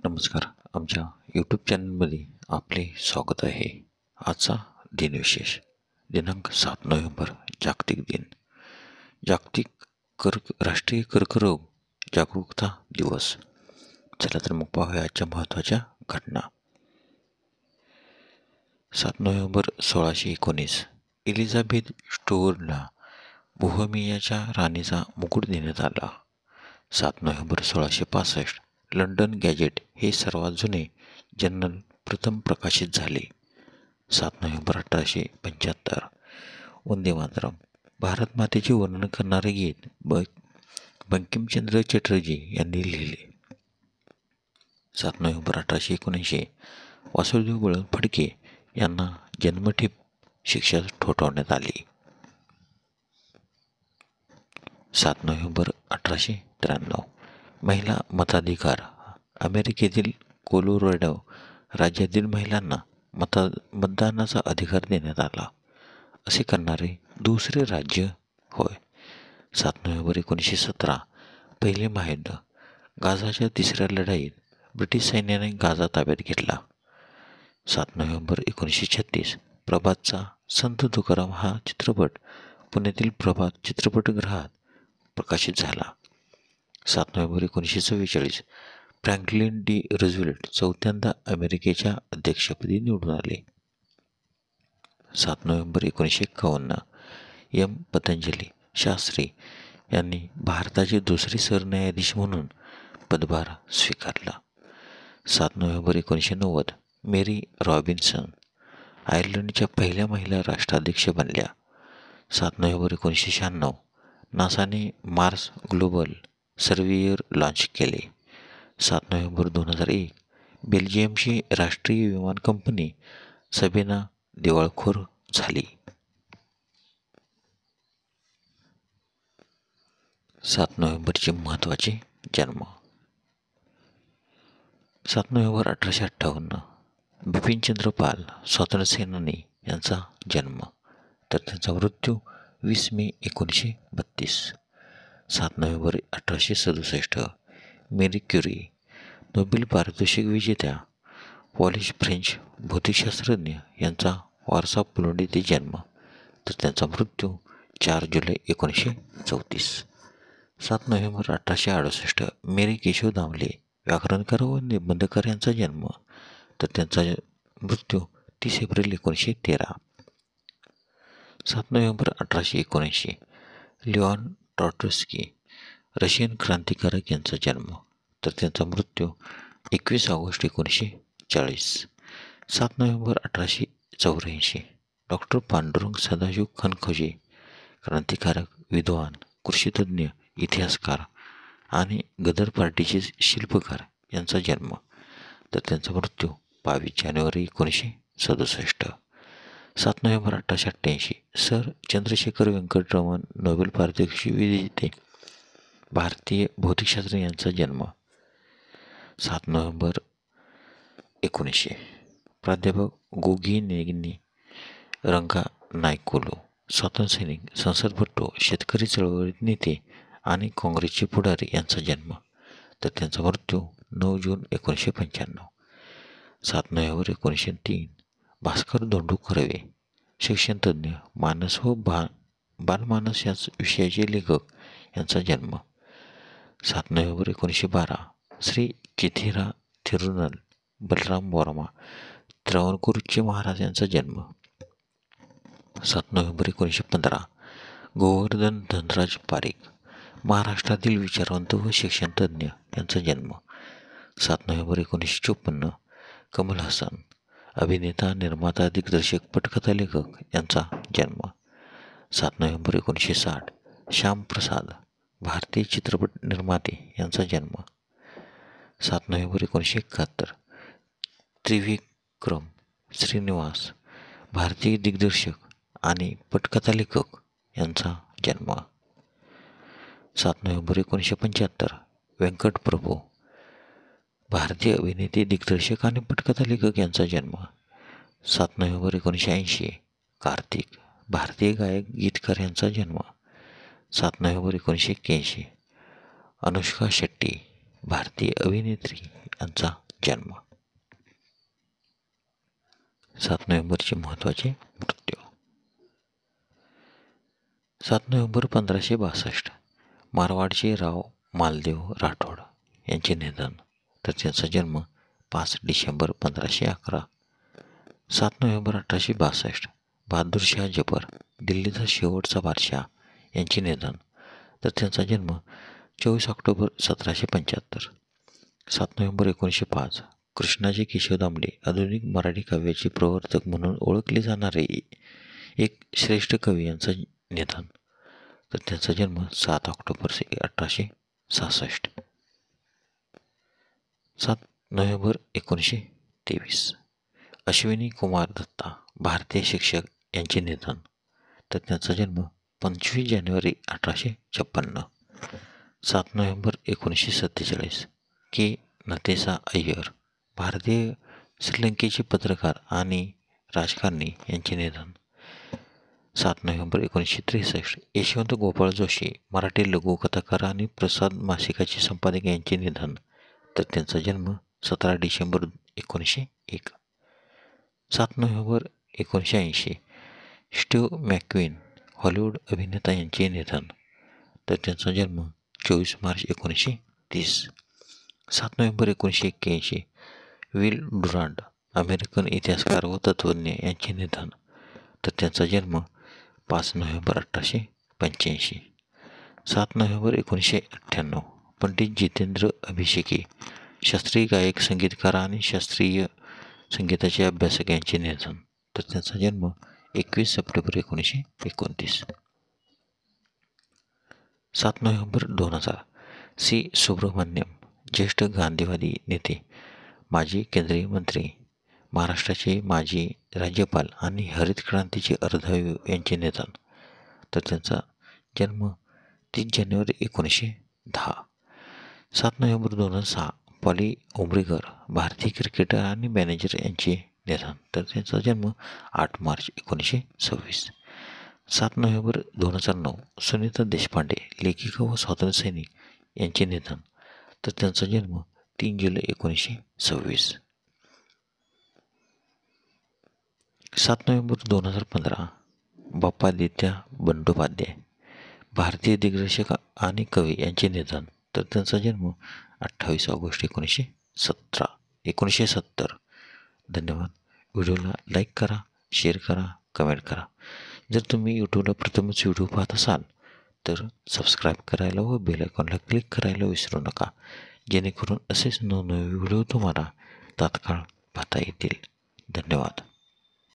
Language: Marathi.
नमस्कार. आमच्या यूट्यूब चॅनलमध्ये आपले स्वागत आहे. आजचा दिनविशेष दिनांक 7 नोव्हेंबर जागतिक दिन. जागतिक राष्ट्रीय कर्करोग जागरूकता दिवस. चला तर मग पाहूया आजच्या महत्त्वाच्या घटना. 7 नोव्हेंबर 1619 एलिझाबेथ स्टुअर्टला बोहेमियाच्या राणीचा मुकुट देण्यात आला. 7 नोव्हेंबर 1665 लंडन गॅजेट हे सर्वात जुने जर्नल प्रथम प्रकाशित झाले. 7 नोव्हेंबर 1875 वंदे मातरम भारत मातेचे वर्णन करणारे गीत बंकिमचंद्र चटर्जी यांनी लिहिले. 7 नोव्हेंबर 1879 वासुदेव बळवंत फडके यांना जन्मठेप शिक्षा ठोठावण्यात आली. 7 नोव्हेंबर 1893 महिला मताधिकार. अमेरिकेतील कोलोरॅडो राज्यातील महिलांना मतदानाचा अधिकार देण्यात आला. असे करणारे दुसरे राज्य होय. 7 नोव्हेंबर 1917 पहिले महायुद्ध. गाझाच्या तिसऱ्या लढाईत ब्रिटिश सैन्याने गाझा ताब्यात घेतला. 7 नोव्हेंबर 1936 प्रभातचा संत तुकाराम हा चित्रपट पुण्यातील प्रभात चित्रपटगृहात प्रकाशित झाला. 7 नोव्हेंबर 1944 फ्रँकलिन डी रूझवेल्ट चौथ्यांदा अमेरिकेच्या अध्यक्षपदी निवडून आले. 7 नोव्हेंबर 1951 एम. पतंजली शास्त्री यांनी भारताचे दुसरे सरन्यायाधीश म्हणून पदभार स्वीकारला. 7 नोव्हेंबर 1990 मेरी रॉबिन्सन आयर्लंडच्या पहिल्या महिला राष्ट्राध्यक्ष बनल्या. 7 नोव्हेंबर 1996 नासाने मार्स ग्लोबल सर्व्हेयर लॉन्च केले. 7 नोव्हेंबर 2001 बेल्जियमची राष्ट्रीय विमान कंपनी सबेना दिवाळखोर झाली. 7 नोव्हेंबरचे महत्त्वाचे जन्म. 7 नोव्हेंबर 1858 बिपिनचंद्र पाल स्वातंत्र्यसेनानी यांचा जन्म, तर त्यांचा मृत्यू 20 मे 1932. 7 नोव्हेंबर 1867 मेरी क्युरी नोबेल पारितोषिक विजेत्या पॉलिश फ्रेंच भौतिकशास्त्रज्ञ यांचा वारसा पोलंड येथे जन्म, तर त्यांचा मृत्यू 4 जुलै 1934. 7 नोव्हेंबर 1868 मेरी केशव दामले व्याकरणकार व निबंधकार यांचा जन्म, तर त्यांचा मृत्यू 30 April 1913. 7 November 1879 Leon Trotsky Russian क्रांतिकारक यांचा जन्म, तर त्यांचा मृत्यू 21 August 1940. 7 November 1884 doctor Pandurang Sadashiv Khankhoje क्रांतिकारक, विद्वान, कृषीतज्ञ, इतिहासकार आणि गदर पार्टीचे शिल्पकार यांचा जन्म, तर त्यांचा मृत्यू 22 जानेवारी 1967. 7 November 1888 sir Chandrashekhar Venkataraman Nobel पारितोषिक विजेते भारतीय भौतिकशास्त्र यांचा जन्म. 7 नोव्हेंबर 1900 प्राध्यापक गोगी नेगिनी रंगा नायकोलो स्वातंत्र्यसैनिक, संसदपटू, शेतकरी चळवळीत नेते आणि काँग्रेसचे पुढारी यांचा जन्म, तर त्यांचा मृत्यू 9 जून 1995. 7 नोव्हेंबर 1903 भास्कर धोंडू कर्वे शिक्षणतज्ज्ञ, मानस व बालमानस या विषयाचे लेखक यांचा जन्म. 7 नोव्हेंबर 1912 श्री चिथिरा थिरुनल बलराम वर्मा त्रावणकोरचे महाराज यांचा जन्म. 7 नोव्हेंबर 1915 गोवर्धन धनराज पारिख महाराष्ट्रातील विचारवंत व शिक्षणतज्ज्ञ यांचा जन्म. 7 नोव्हेंबर 1954 कमल हसन अभिनेता, निर्माता, दिग्दर्शक, पटकथा लेखक यांचा जन्म. 7 नोव्हेंबर 1960 श्याम प्रसाद भारतीय चित्रपट निर्माते यांचा जन्म. 7 नोव्हेंबर 1971 त्रिविक्रम श्रीनिवास भारतीय दिग्दर्शक आणि पटकथा लेखक यांचा जन्म. 7 नोव्हेंबर 1975 व्यंकट प्रभू भारतीय अभिनेते, दिग्दर्शक आणि पटकथा लेखक यांचा जन्म. 7 नोव्हेंबर 1980 कार्तिक भारतीय गायक, गीतकार यांचा जन्म. 7 नोव्हेंबर 1981 अनुष्का शेट्टी भारतीय अभिनेत्री यांचा जन्म. 7 नोव्हेंबरचे महत्त्वाचे मृत्यू. 7 नोव्हेंबर 1562 मारवाडचे राव मालदेव राठोड यांचे निधन, तर त्यांचा जन्म 5 डिसेंबर 1511. 7 नोव्हेंबर 1862 बहादूरशाह जफर दिल्लीचा शेवटचा बादशाह यांचे निधन, तर त्यांचा जन्म 24 ऑक्टोबर 1775. 7 नोव्हेंबर 1905 कृष्णाजी केशव दामले आधुनिक मराठी काव्याचे प्रवर्तक म्हणून ओळखले जाणारे एक श्रेष्ठ कवी यांचं निधन, तर त्यांचा जन्म 7 ऑक्टोबर 1866. 7 नोव्हेंबर 1923 अश्विनी कुमार दत्ता भारतीय शिक्षक यांचे निधन, तर त्यांचा जन्म 25 जानेवारी 1856. 7 नोव्हेंबर 1947 के नतेसा अय्यर भारतीय श्रीलंकेचे पत्रकार आणि राजकारणी यांचे निधन. 7 नोव्हेंबर 1963 यशवंत गोपाळ जोशी मराठी लघुकथाकार आणि प्रसाद मासिकाचे संपादक यांचे निधन, तर त्यांचा जन्म 17 December 1901. 7 November 1980 Steve Macquin Hollywood अभिनेता यांचे निधन, तर त्यांचा जन्म 24 मार्च 1930. 7 नोव्हेंबर 1981 विल डुरांट अमेरिकन इतिहासकार व तत्त्वज्ञ यांचे निधन, तर त्यांचा जन्म 5 नोव्हेंबर 1885. 7 नोव्हेंबर 1998 पंडित जितेंद्र अभिषेकी शास्त्रीय गायक संगीतकार आणि शास्त्रीय संगीताचे अभ्यासक यांचे निधन, तर त्यांचा जन्म 21 सप्टेंबर 1929. 7 नोव्हेंबर 2000 सी सुब्रमण्यम ज्येष्ठ गांधीवादी नेते, माजी केंद्रीय मंत्री, महाराष्ट्राचे माजी राज्यपाल आणि हरित क्रांतीचे अर्धांगीव यांचे निधन, तर त्यांचा जन्म 30 जानेवारी 1910. 7 नोव्हेंबर 2006 पॉली उमरीगर भारतीय क्रिकेटर आणि मॅनेजर यांचे निधन, तर त्यांचा जन्म 8 मार्च 1926. 7 नोव्हेंबर 2009 सुनीता देशपांडे लेखिका व स्वातंत्र्यसैनिक यांचे निधन, तर त्यांचा जन्म 3 जुलै 1926. 7 नोव्हेंबर 2015 बाप्पादित्य बंडोपाध्याय भारतीय दिग्दर्शक आणि कवी यांचे निधन, तर त्यांचा जन्म 28 ऑगस्ट 1970. धन्यवाद. व्हिडिओला लाईक करा, शेअर करा, कमेंट करा. जर तुम्ही यूट्यूबला प्रथमच व्हिडिओ पाहत असाल तर सबस्क्राईब करायला व बेल आयकॉनला क्लिक करायला विसरू नका, जेणेकरून असेच नवनवे व्हिडिओ तुम्हाला तात्काळ पाहता येतील. धन्यवाद.